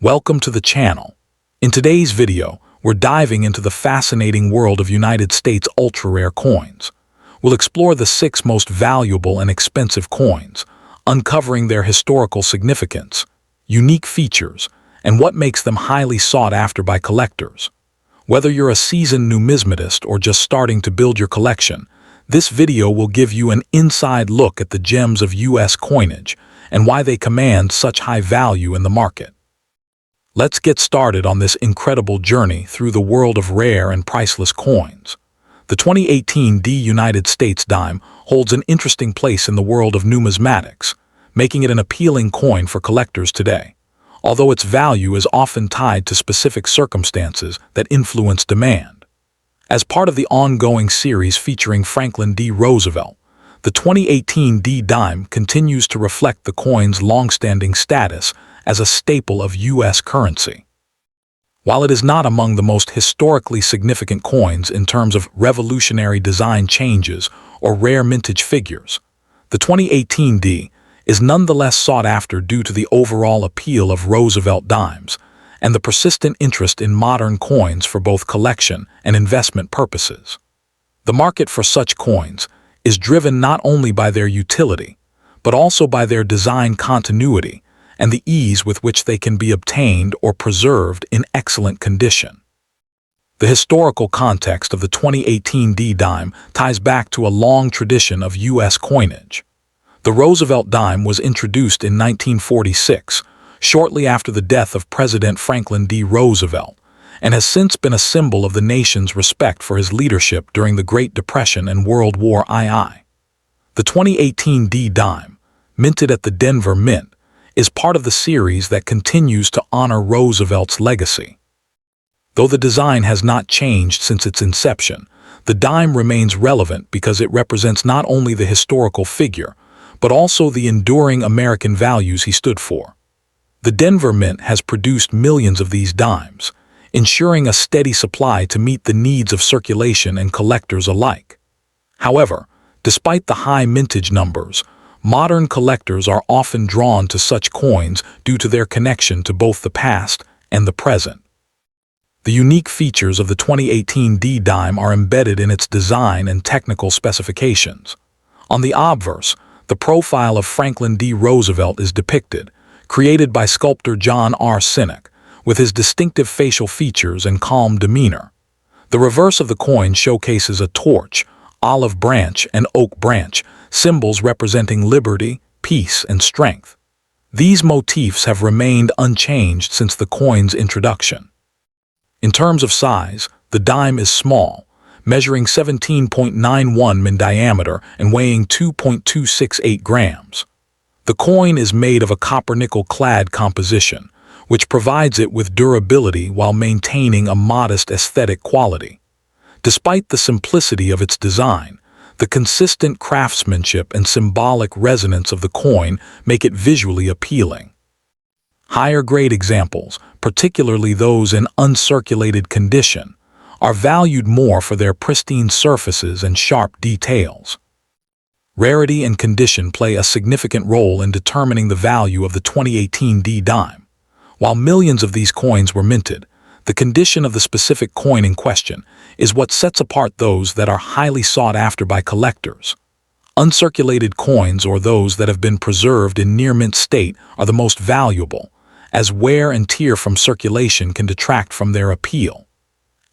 Welcome to the channel. In today's video, we're diving into the fascinating world of United States ultra-rare coins. We'll explore the 6 most valuable and expensive coins, uncovering their historical significance, unique features, and what makes them highly sought after by collectors. Whether you're a seasoned numismatist or just starting to build your collection, this video will give you an inside look at the gems of U.S. coinage and why they command such high value in the market. Let's get started on this incredible journey through the world of rare and priceless coins. The 2018 United States dime holds an interesting place in the world of numismatics, making it an appealing coin for collectors today, although its value is often tied to specific circumstances that influence demand. As part of the ongoing series featuring Franklin D. Roosevelt, the 2018 dime continues to reflect the coin's long-standing status as a staple of U.S. currency. While it is not among the most historically significant coins in terms of revolutionary design changes or rare mintage figures, the 2018 D is nonetheless sought after due to the overall appeal of Roosevelt dimes and the persistent interest in modern coins for both collection and investment purposes. The market for such coins is driven not only by their utility, but also by their design continuity and the ease with which they can be obtained or preserved in excellent condition. The historical context of the 2018 dime ties back to a long tradition of U.S. coinage. The Roosevelt dime was introduced in 1946, shortly after the death of President Franklin D. Roosevelt, and has since been a symbol of the nation's respect for his leadership during the Great Depression and World War II. The 2018 dime, minted at the Denver Mint, is part of the series that continues to honor Roosevelt's legacy. Though the design has not changed since its inception, the dime remains relevant because it represents not only the historical figure, but also the enduring American values he stood for. The Denver Mint has produced millions of these dimes, ensuring a steady supply to meet the needs of circulation and collectors alike. However, despite the high mintage numbers, modern collectors are often drawn to such coins due to their connection to both the past and the present. The unique features of the 2018 dime are embedded in its design and technical specifications. On the obverse, the profile of Franklin D. Roosevelt is depicted, created by sculptor John R. Sinek, with his distinctive facial features and calm demeanor. The reverse of the coin showcases a torch, olive branch, and oak branch, symbols representing liberty, peace, and strength. These motifs have remained unchanged since the coin's introduction. In terms of size, the dime is small, measuring 17.91 in diameter and weighing 2.268 grams. The coin is made of a copper-nickel clad composition, which provides it with durability while maintaining a modest aesthetic quality. Despite the simplicity of its design, the consistent craftsmanship and symbolic resonance of the coin make it visually appealing. Higher-grade examples, particularly those in uncirculated condition, are valued more for their pristine surfaces and sharp details. Rarity and condition play a significant role in determining the value of the 2018 dime. While millions of these coins were minted, the condition of the specific coin in question is what sets apart those that are highly sought after by collectors. Uncirculated coins, or those that have been preserved in near-mint state, are the most valuable, as wear and tear from circulation can detract from their appeal.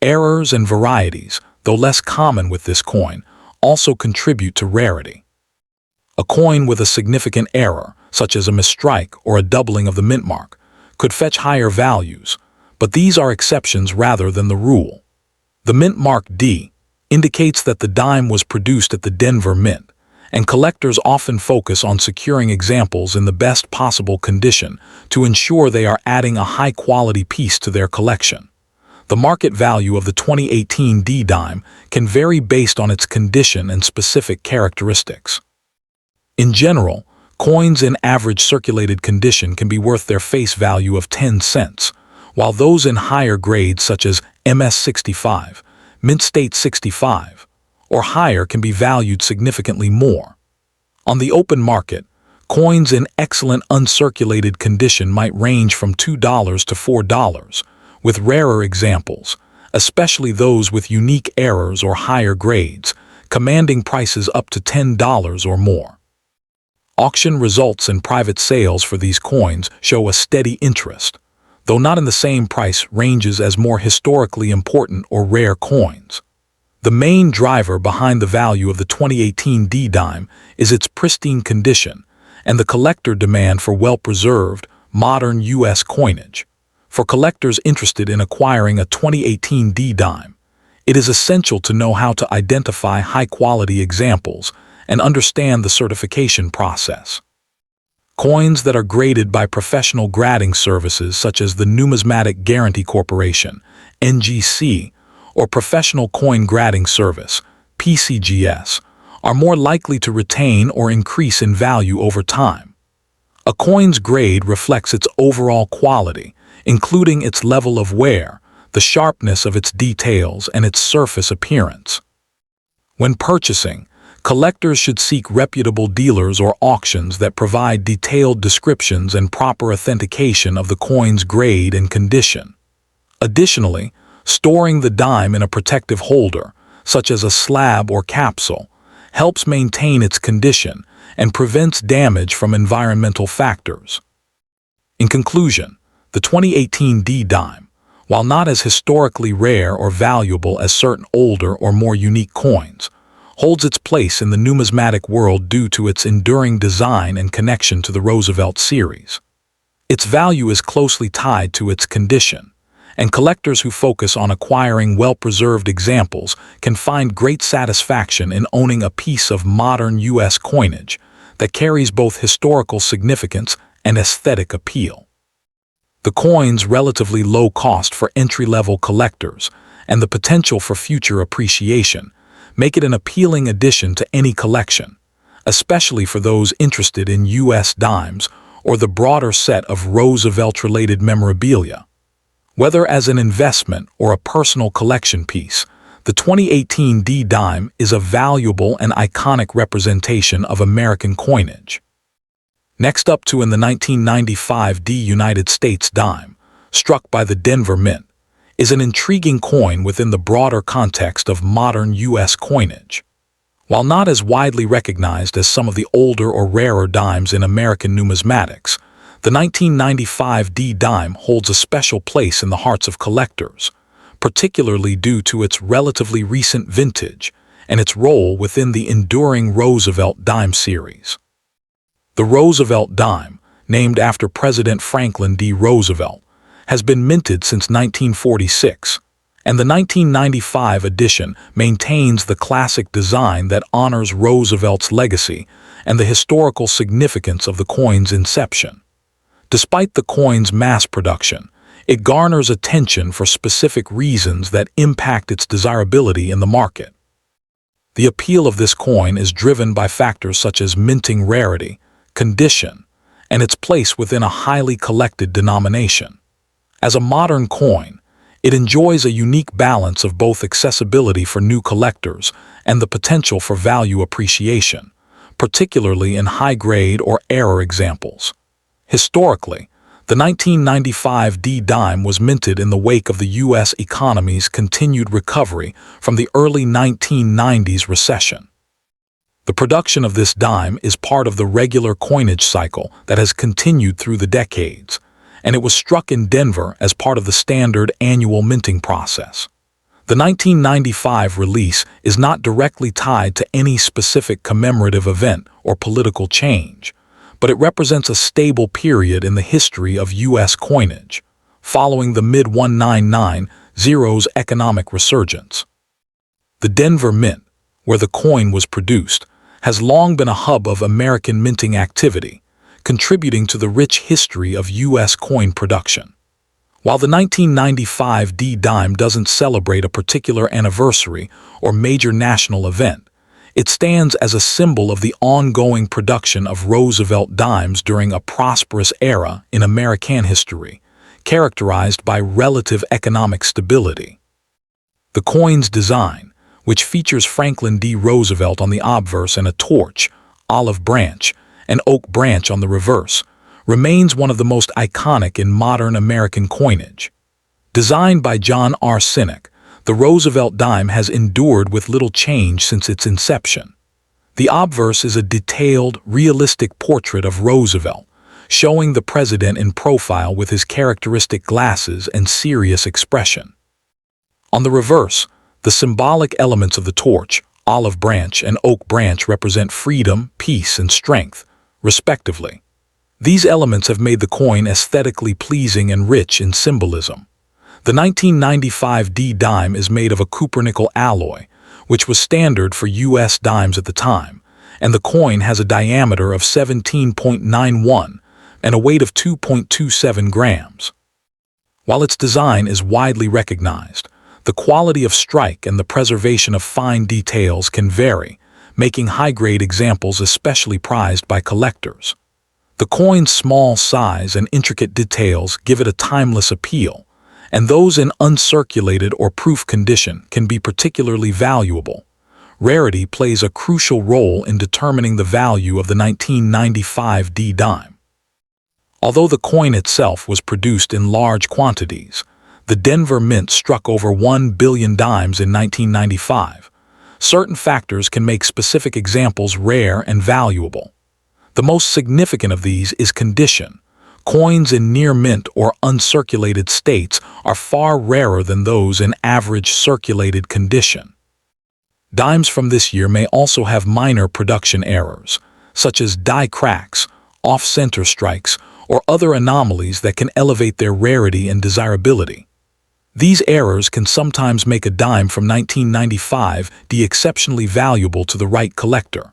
Errors and varieties, though less common with this coin, also contribute to rarity. A coin with a significant error, such as a misstrike or a doubling of the mint mark, could fetch higher values, but these are exceptions rather than the rule. The mint mark D indicates that the dime was produced at the Denver Mint, and collectors often focus on securing examples in the best possible condition to ensure they are adding a high-quality piece to their collection. The market value of the 2018 dime can vary based on its condition and specific characteristics. In general, coins in average circulated condition can be worth their face value of 10 cents, while those in higher grades such as MS65, Mint State 65, or higher can be valued significantly more. On the open market, Coins in excellent uncirculated condition might range from $2 to $4, with rarer examples, especially those with unique errors or higher grades, commanding prices up to $10 or more. Auction results and private sales for these coins show a steady interest, though not in the same price ranges as more historically important or rare coins. The main driver behind the value of the 2018 D-dime is its pristine condition and the collector demand for well-preserved, modern U.S. coinage. For collectors interested in acquiring a 2018 D-dime, it is essential to know how to identify high-quality examples and understand the certification process. Coins that are graded by professional grading services such as the Numismatic Guarantee Corporation, NGC, or Professional Coin Grading Service, PCGS, are more likely to retain or increase in value over time. A coin's grade reflects its overall quality, including its level of wear, the sharpness of its details, and its surface appearance. When purchasing, collectors should seek reputable dealers or auctions that provide detailed descriptions and proper authentication of the coin's grade and condition. Additionally, storing the dime in a protective holder, such as a slab or capsule, helps maintain its condition and prevents damage from environmental factors. In conclusion, the 2018 D-dime, while not as historically rare or valuable as certain older or more unique coins, holds its place in the numismatic world due to its enduring design and connection to the Roosevelt series. Its value is closely tied to its condition, and collectors who focus on acquiring well-preserved examples can find great satisfaction in owning a piece of modern U.S. coinage that carries both historical significance and aesthetic appeal. The coin's relatively low cost for entry-level collectors and the potential for future appreciation make it an appealing addition to any collection, especially for those interested in U.S. dimes or the broader set of Roosevelt-related memorabilia. Whether as an investment or a personal collection piece, the 2018 D-dime is a valuable and iconic representation of American coinage. Next up in the 1995 D United States dime, struck by the Denver Mint, is an intriguing coin within the broader context of modern U.S. coinage. While not as widely recognized as some of the older or rarer dimes in American numismatics, the 1995 D-dime holds a special place in the hearts of collectors, particularly due to its relatively recent vintage and its role within the enduring Roosevelt dime series. The Roosevelt dime, named after President Franklin D. Roosevelt, has been minted since 1946, and the 1995 edition maintains the classic design that honors Roosevelt's legacy and the historical significance of the coin's inception. Despite the coin's mass production, it garners attention for specific reasons that impact its desirability in the market. The appeal of this coin is driven by factors such as minting rarity, condition, and its place within a highly collected denomination. As a modern coin, it enjoys a unique balance of both accessibility for new collectors and the potential for value appreciation, particularly in high-grade or error examples. Historically, the 1995 D-dime was minted in the wake of the U.S. economy's continued recovery from the early 1990s recession. The production of this dime is part of the regular coinage cycle that has continued through the decades, and it was struck in Denver as part of the standard annual minting process. The 1995 release is not directly tied to any specific commemorative event or political change, but it represents a stable period in the history of U.S. coinage, following the mid-1990s economic resurgence. The Denver Mint, where the coin was produced, has long been a hub of American minting activity, contributing to the rich history of U.S. coin production. While the 1995 D-dime doesn't celebrate a particular anniversary or major national event, it stands as a symbol of the ongoing production of Roosevelt dimes during a prosperous era in American history, characterized by relative economic stability. The coin's design, which features Franklin D. Roosevelt on the obverse and a torch, olive branch, an oak branch on the reverse, remains one of the most iconic in modern American coinage. Designed by John R. Sinek, the Roosevelt dime has endured with little change since its inception. The obverse is a detailed, realistic portrait of Roosevelt, showing the president in profile with his characteristic glasses and serious expression. On the reverse, the symbolic elements of the torch, olive branch and oak branch, represent freedom, peace, and strength, respectively. These elements have made the coin aesthetically pleasing and rich in symbolism. The 1995 D dime is made of a copper-nickel alloy, which was standard for U.S. dimes at the time, and the coin has a diameter of 17.91 and a weight of 2.27 grams. While its design is widely recognized, the quality of strike and the preservation of fine details can vary, making high-grade examples especially prized by collectors. The coin's small size and intricate details give it a timeless appeal, and those in uncirculated or proof condition can be particularly valuable. Rarity plays a crucial role in determining the value of the 1995 D dime. Although the coin itself was produced in large quantities, the Denver Mint struck over 1 billion dimes in 1995. Certain factors can make specific examples rare and valuable. The most significant of these is condition. Coins in near mint or uncirculated states are far rarer than those in average circulated condition. Dimes from this year may also have minor production errors, such as die cracks, off-center strikes, or other anomalies that can elevate their rarity and desirability. These errors can sometimes make a dime from 1995 D exceptionally valuable to the right collector.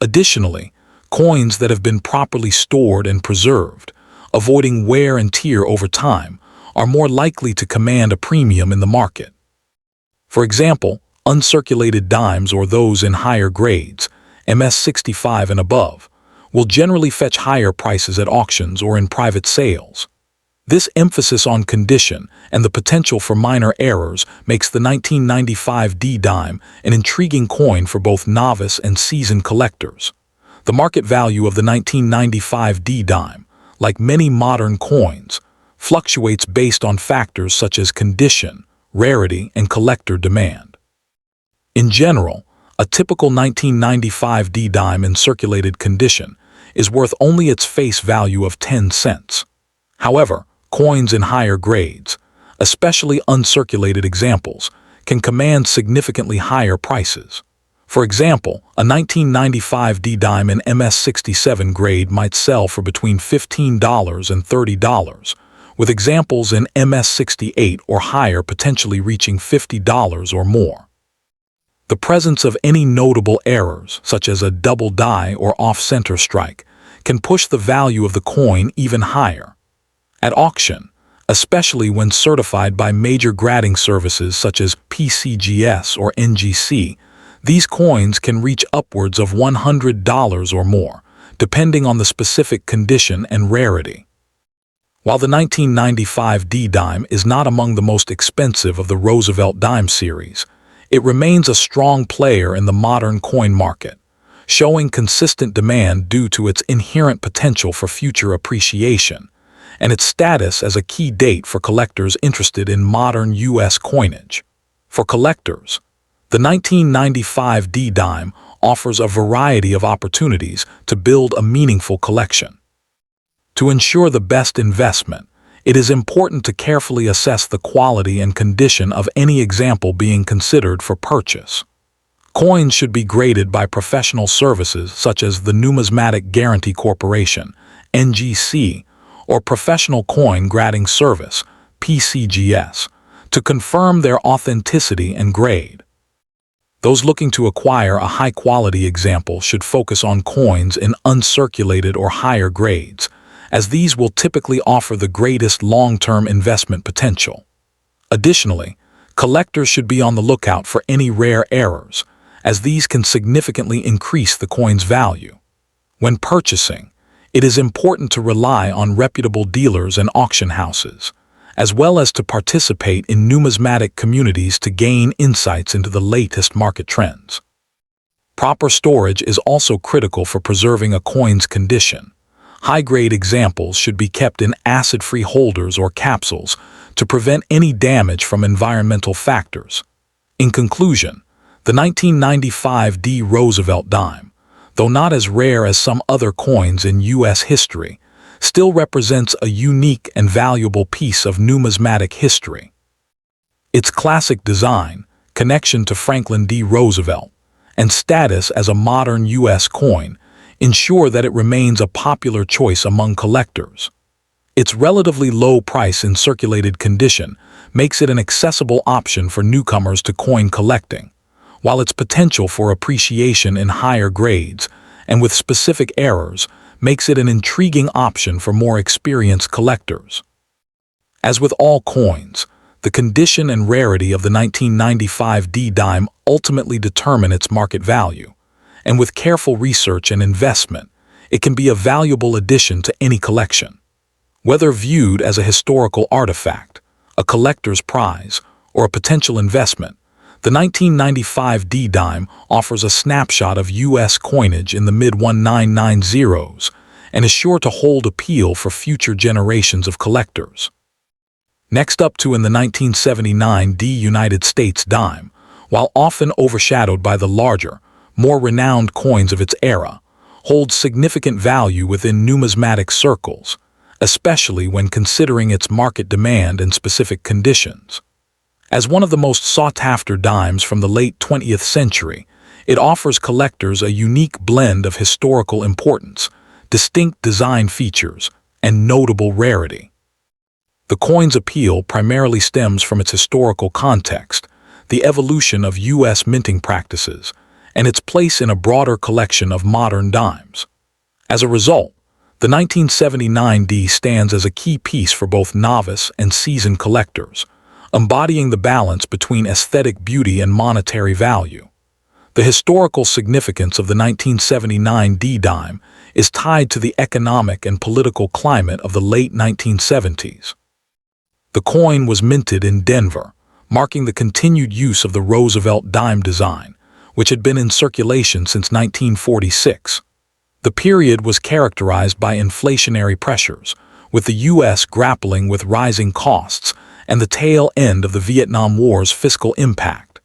Additionally, coins that have been properly stored and preserved, avoiding wear and tear over time, are more likely to command a premium in the market. For example, uncirculated dimes, or those in higher grades, MS-65 and above, will generally fetch higher prices at auctions or in private sales. This emphasis on condition and the potential for minor errors makes the 1995 D dime an intriguing coin for both novice and seasoned collectors. The market value of the 1995 D dime, like many modern coins, fluctuates based on factors such as condition, rarity, and collector demand. In general, a typical 1995 D dime in circulated condition is worth only its face value of 10 cents. However, coins in higher grades, especially uncirculated examples, can command significantly higher prices. For example, a 1995 D dime in MS-67 grade might sell for between $15 and $30, with examples in MS-68 or higher potentially reaching $50 or more. The presence of any notable errors, such as a double die or off-center strike, can push the value of the coin even higher. At auction, especially when certified by major grading services such as PCGS or NGC, these coins can reach upwards of $100 or more, depending on the specific condition and rarity. While the 1995 D dime is not among the most expensive of the Roosevelt dime series, it remains a strong player in the modern coin market, showing consistent demand due to its inherent potential for future appreciation and its status as a key date for collectors interested in modern U.S. coinage. For collectors, the 1995 D dime offers a variety of opportunities to build a meaningful collection. To ensure the best investment, it is important to carefully assess the quality and condition of any example being considered for purchase. Coins should be graded by professional services such as the Numismatic Guarantee Corporation, NGC, or Professional Coin Grading Service, PCGS, to confirm their authenticity and grade. Those looking to acquire a high-quality example should focus on coins in uncirculated or higher grades, as these will typically offer the greatest long-term investment potential. Additionally, collectors should be on the lookout for any rare errors, as these can significantly increase the coin's value. When purchasing, it is important to rely on reputable dealers and auction houses, as well as to participate in numismatic communities to gain insights into the latest market trends. Proper storage is also critical for preserving a coin's condition. High-grade examples should be kept in acid-free holders or capsules to prevent any damage from environmental factors. In conclusion, the 1995 D. Roosevelt dime, though not as rare as some other coins in U.S. history, still represents a unique and valuable piece of numismatic history. Its classic design, connection to Franklin D. Roosevelt, and status as a modern U.S. coin ensure that it remains a popular choice among collectors. Its relatively low price in circulated condition makes it an accessible option for newcomers to coin collecting, while its potential for appreciation in higher grades and with specific errors makes it an intriguing option for more experienced collectors. As with all coins, the condition and rarity of the 1995 D dime ultimately determine its market value, and with careful research and investment, it can be a valuable addition to any collection. Whether viewed as a historical artifact, a collector's prize, or a potential investment, the 1995 D dime offers a snapshot of U.S. coinage in the mid-1990s and is sure to hold appeal for future generations of collectors. Next up in the 1979 D United States dime, while often overshadowed by the larger, more renowned coins of its era, holds significant value within numismatic circles, especially when considering its market demand and specific conditions. As one of the most sought-after dimes from the late 20th century, it offers collectors a unique blend of historical importance, distinct design features, and notable rarity. The coin's appeal primarily stems from its historical context, the evolution of U.S. minting practices, and its place in a broader collection of modern dimes. As a result, the 1979 D stands as a key piece for both novice and seasoned collectors, embodying the balance between aesthetic beauty and monetary value. The historical significance of the 1979 D dime is tied to the economic and political climate of the late 1970s. The coin was minted in Denver, marking the continued use of the Roosevelt dime design, which had been in circulation since 1946. The period was characterized by inflationary pressures, with the U.S. grappling with rising costs and the tail end of the Vietnam War's fiscal impact.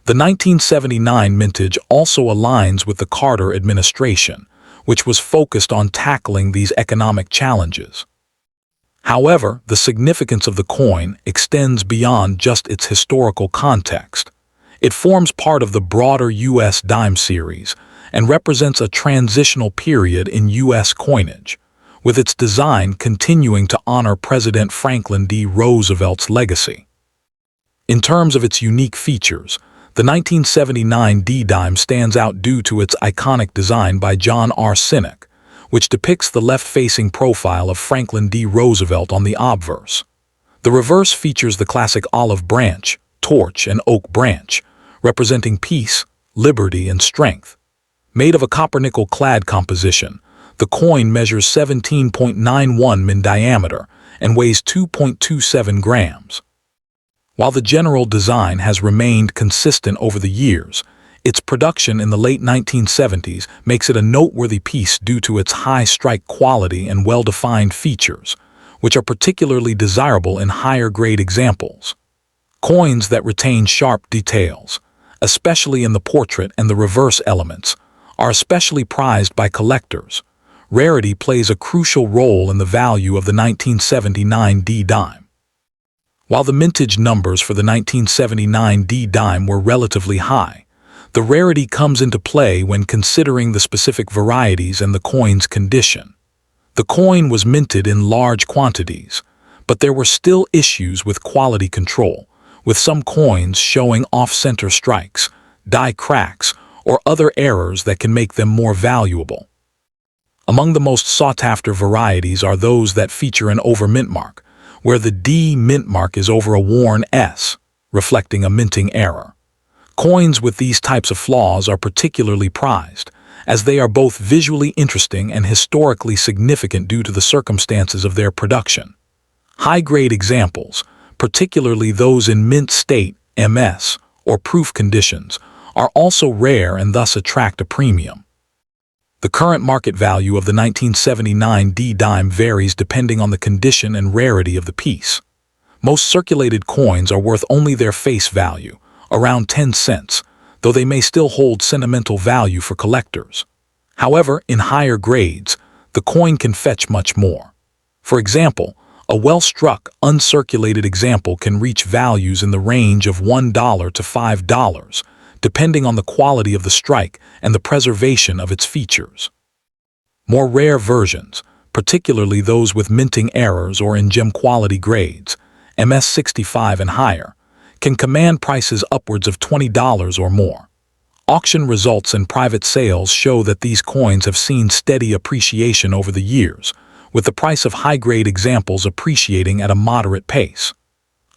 The 1979 mintage also aligns with the Carter administration, which was focused on tackling these economic challenges. However, the significance of the coin extends beyond just its historical context. It forms part of the broader U.S. dime series and represents a transitional period in U.S. coinage, with its design continuing to honor President Franklin D. Roosevelt's legacy. In terms of its unique features, the 1979 D dime stands out due to its iconic design by John R. Sinek, which depicts the left-facing profile of Franklin D. Roosevelt on the obverse. The reverse features the classic olive branch, torch, and oak branch, representing peace, liberty, and strength. Made of a copper-nickel clad composition, the coin measures 17.91 min diameter and weighs 2.27 grams. While the general design has remained consistent over the years, its production in the late 1970s makes it a noteworthy piece due to its high strike quality and well-defined features, which are particularly desirable in higher-grade examples. Coins that retain sharp details, especially in the portrait and the reverse elements, are especially prized by collectors. Rarity plays a crucial role in the value of the 1979 D dime. While the mintage numbers for the 1979 D dime were relatively high, the rarity comes into play when considering the specific varieties and the coin's condition. The coin was minted in large quantities, but there were still issues with quality control, with some coins showing off-center strikes, die cracks, or other errors that can make them more valuable. Among the most sought-after varieties are those that feature an over-mint mark, where the D mint mark is over a worn S, reflecting a minting error. Coins with these types of flaws are particularly prized, as they are both visually interesting and historically significant due to the circumstances of their production. High-grade examples, particularly those in mint state, MS, or proof conditions, are also rare and thus attract a premium. The current market value of the 1979 D-dime varies depending on the condition and rarity of the piece. Most circulated coins are worth only their face value, around 10 cents, though they may still hold sentimental value for collectors. However, in higher grades, the coin can fetch much more. For example, a well-struck, uncirculated example can reach values in the range of $1 to $5, depending on the quality of the strike and the preservation of its features. More rare versions, particularly those with minting errors or in gem-quality grades, MS65 and higher, can command prices upwards of $20 or more. Auction results and private sales show that these coins have seen steady appreciation over the years, with the price of high-grade examples appreciating at a moderate pace.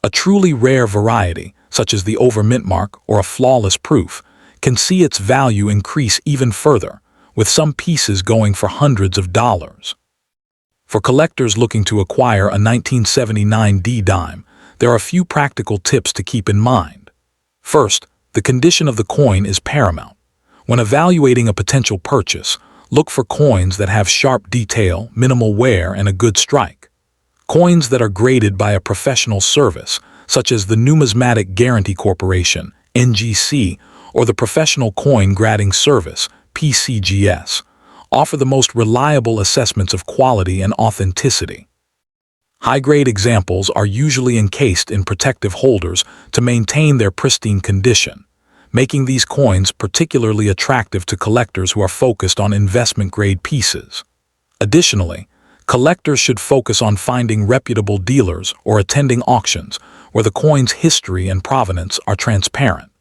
A truly rare variety, such as the over-mint mark or a flawless proof, can see its value increase even further, with some pieces going for hundreds of dollars. For collectors looking to acquire a 1979 D-dime, there are a few practical tips to keep in mind. First, the condition of the coin is paramount. When evaluating a potential purchase, look for coins that have sharp detail, minimal wear, and a good strike. Coins that are graded by a professional service, such as the Numismatic Guarantee Corporation, NGC, or the Professional Coin Grading Service, PCGS, offer the most reliable assessments of quality and authenticity. High-grade examples are usually encased in protective holders to maintain their pristine condition, making these coins particularly attractive to collectors who are focused on investment-grade pieces. Additionally, collectors should focus on finding reputable dealers or attending auctions where the coin's history and provenance are transparent.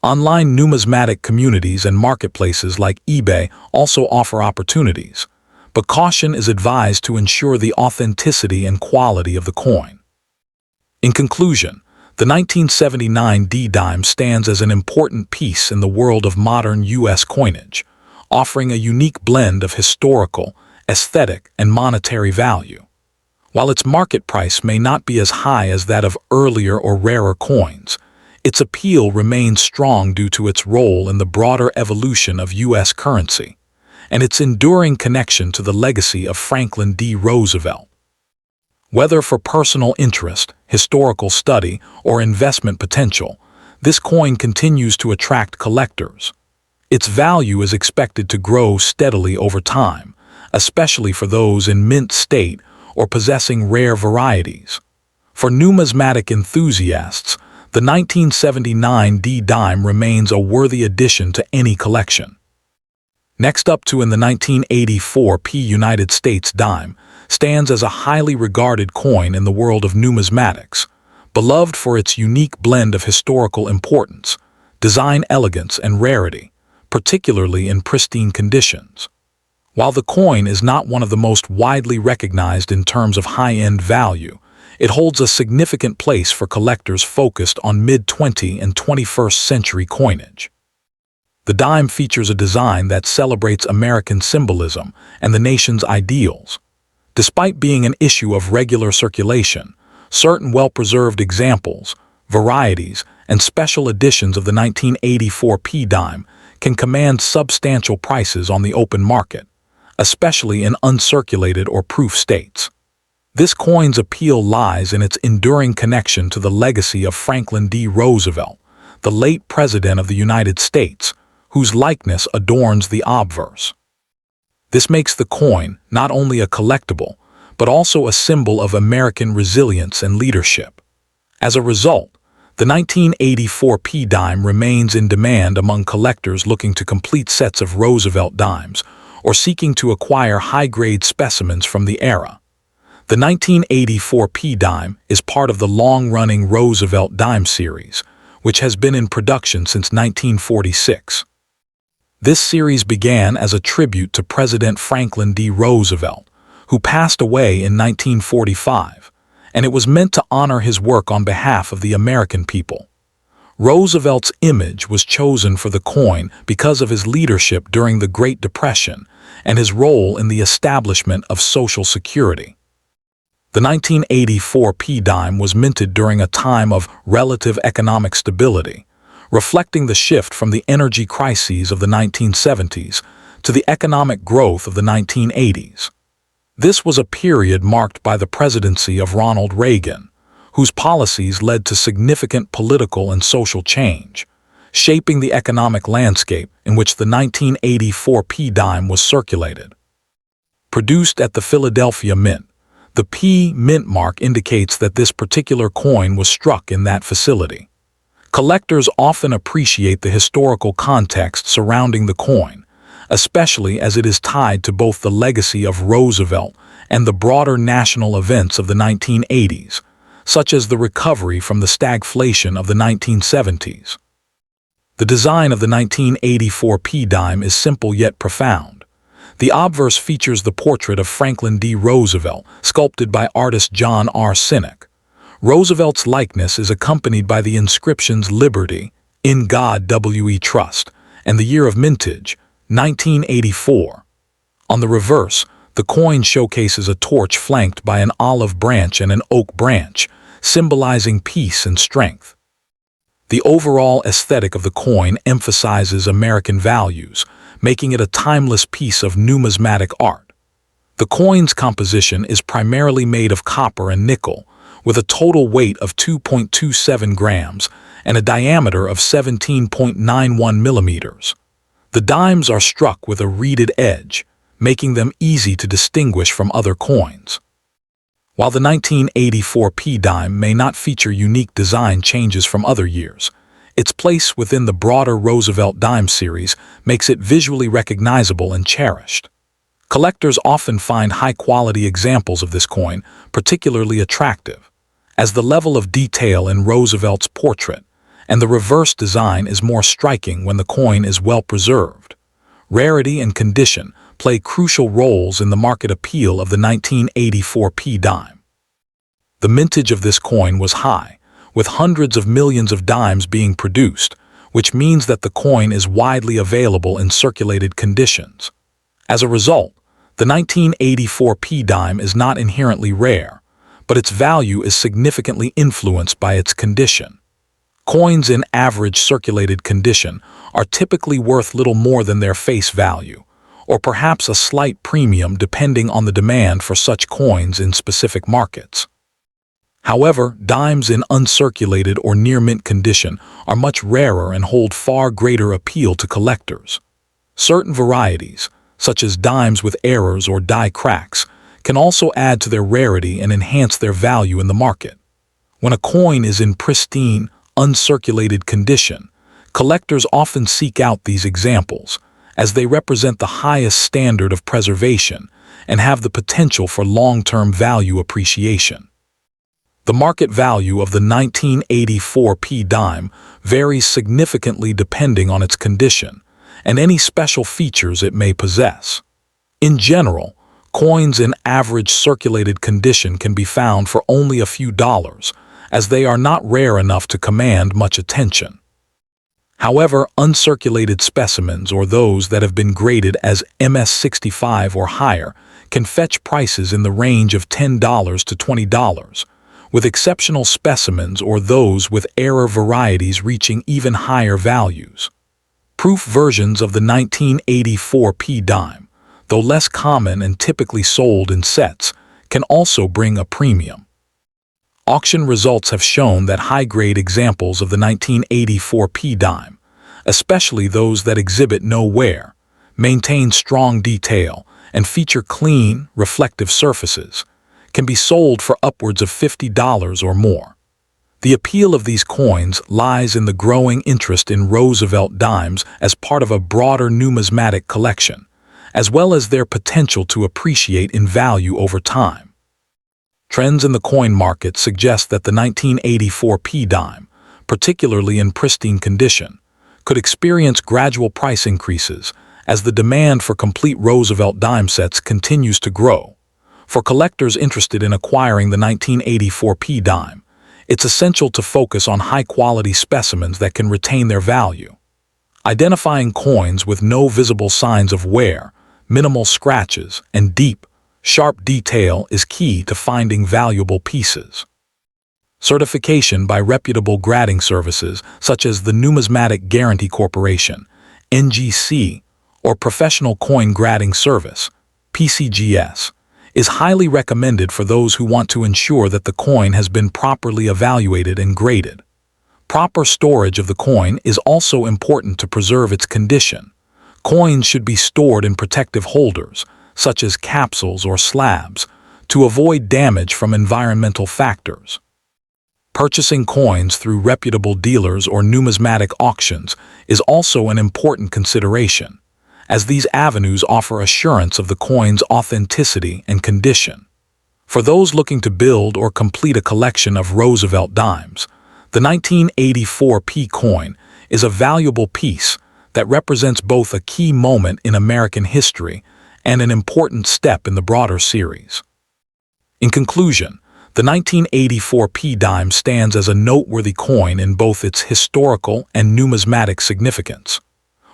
Online numismatic communities and marketplaces like eBay also offer opportunities, but caution is advised to ensure the authenticity and quality of the coin. In conclusion, the 1979 D-dime stands as an important piece in the world of modern U.S. coinage, offering a unique blend of historical, aesthetic, and monetary value. While its market price may not be as high as that of earlier or rarer coins, its appeal remains strong due to its role in the broader evolution of U.S. currency and its enduring connection to the legacy of Franklin D. Roosevelt. Whether for personal interest, historical study, or investment potential, this coin continues to attract collectors. Its value is expected to grow steadily over time, especially for those in mint state or possessing rare varieties. For numismatic enthusiasts, the 1979 D-dime remains a worthy addition to any collection. Next up to in the 1984 P United States dime stands as a highly regarded coin in the world of numismatics, beloved for its unique blend of historical importance, design elegance, and rarity, particularly in pristine conditions. While the coin is not one of the most widely recognized in terms of high-end value, it holds a significant place for collectors focused on mid-20th and 21st century coinage. The dime features a design that celebrates American symbolism and the nation's ideals. Despite being an issue of regular circulation, certain well-preserved examples, varieties, and special editions of the 1984 P dime can command substantial prices on the open market, especially in uncirculated or proof states. This coin's appeal lies in its enduring connection to the legacy of Franklin D. Roosevelt, the late President of the United States, whose likeness adorns the obverse. This makes the coin not only a collectible, but also a symbol of American resilience and leadership. As a result, the 1984 P dime remains in demand among collectors looking to complete sets of Roosevelt dimes or seeking to acquire high-grade specimens from the era. The 1984 P dime is part of the long-running Roosevelt dime series, which has been in production since 1946. This series began as a tribute to President Franklin D. Roosevelt, who passed away in 1945, and it was meant to honor his work on behalf of the American people. Roosevelt's image was chosen for the coin because of his leadership during the Great Depression and his role in the establishment of Social Security. The 1984 P dime was minted during a time of relative economic stability, reflecting the shift from the energy crises of the 1970s to the economic growth of the 1980s. This was a period marked by the presidency of Ronald Reagan, whose policies led to significant political and social change, shaping the economic landscape in which the 1984 p-dime was circulated. Produced at the Philadelphia Mint, the P Mint mark indicates that this particular coin was struck in that facility. Collectors often appreciate the historical context surrounding the coin, especially as it is tied to both the legacy of Roosevelt and the broader national events of the 1980s, such as the recovery from the stagflation of the 1970s. The design of the 1984 p-dime is simple yet profound. The obverse features the portrait of Franklin D. Roosevelt, sculpted by artist John R. Sinek. Roosevelt's likeness is accompanied by the inscriptions Liberty, In God We Trust, and the year of mintage, 1984. On the reverse, the coin showcases a torch flanked by an olive branch and an oak branch, symbolizing peace and strength. The overall aesthetic of the coin emphasizes American values, making it a timeless piece of numismatic art. The coin's composition is primarily made of copper and nickel, with a total weight of 2.27 grams and a diameter of 17.91 millimeters. The dimes are struck with a reeded edge, making them easy to distinguish from other coins. While the 1984 p-dime may not feature unique design changes from other years, its place within the broader Roosevelt dime series makes it visually recognizable and cherished. Collectors often find high-quality examples of this coin particularly attractive, as the level of detail in Roosevelt's portrait and the reverse design is more striking when the coin is well preserved. Rarity and condition play crucial roles in the market appeal of the 1984 p-dime. The mintage of this coin was high, with hundreds of millions of dimes being produced, which means that the coin is widely available in circulated conditions. As a result, the 1984 p-dime is not inherently rare, but its value is significantly influenced by its condition. Coins in average circulated condition are typically worth little more than their face value, or perhaps a slight premium depending on the demand for such coins in specific markets. However, dimes in uncirculated or near-mint condition are much rarer and hold far greater appeal to collectors. Certain varieties, such as dimes with errors or die cracks, can also add to their rarity and enhance their value in the market. When a coin is in pristine, uncirculated condition, collectors often seek out these examples, as they represent the highest standard of preservation and have the potential for long-term value appreciation. The market value of the 1984 p-dime varies significantly depending on its condition and any special features it may possess. In general, coins in average circulated condition can be found for only a few dollars, as they are not rare enough to command much attention. However, uncirculated specimens or those that have been graded as MS65 or higher can fetch prices in the range of $10 to $20, with exceptional specimens or those with error varieties reaching even higher values. Proof versions of the 1984 p-dime, though less common and typically sold in sets, can also bring a premium. Auction results have shown that high-grade examples of the 1984 p-dime, especially those that exhibit no wear, maintain strong detail, and feature clean, reflective surfaces, can be sold for upwards of $50 or more. The appeal of these coins lies in the growing interest in Roosevelt dimes as part of a broader numismatic collection, as well as their potential to appreciate in value over time. Trends in the coin market suggest that the 1984 p-dime, particularly in pristine condition, could experience gradual price increases as the demand for complete Roosevelt dime sets continues to grow. For collectors interested in acquiring the 1984 p-dime, it's essential to focus on high-quality specimens that can retain their value. Identifying coins with no visible signs of wear, minimal scratches, and deep, sharp detail is key to finding valuable pieces. Certification by reputable grading services such as the Numismatic Guarantee Corporation, NGC, or Professional Coin Grading Service, PCGS, is highly recommended for those who want to ensure that the coin has been properly evaluated and graded. Proper storage of the coin is also important to preserve its condition. Coins should be stored in protective holders, such as capsules or slabs, to avoid damage from environmental factors. Purchasing coins through reputable dealers or numismatic auctions is also an important consideration, as these avenues offer assurance of the coin's authenticity and condition. For those looking to build or complete a collection of Roosevelt dimes, the 1984 P coin is a valuable piece that represents both a key moment in American history and an important step in the broader series. In conclusion, the 1984 P dime stands as a noteworthy coin in both its historical and numismatic significance.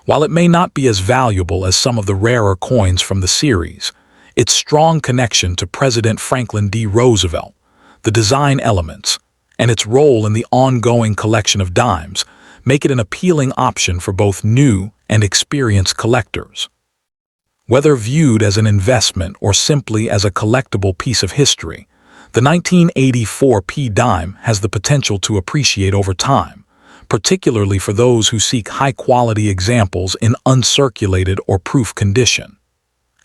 While it may not be as valuable as some of the rarer coins from the series, its strong connection to President Franklin D. Roosevelt, the design elements, and its role in the ongoing collection of dimes make it an appealing option for both new and experienced collectors. Whether viewed as an investment or simply as a collectible piece of history, the 1984 P dime has the potential to appreciate over time, particularly for those who seek high-quality examples in uncirculated or proof condition.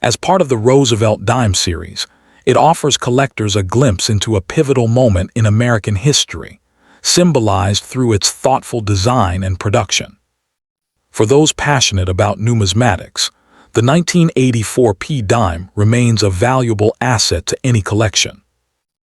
As part of the Roosevelt dime series, it offers collectors a glimpse into a pivotal moment in American history, symbolized through its thoughtful design and production. For those passionate about numismatics, the 1984 P dime remains a valuable asset to any collection.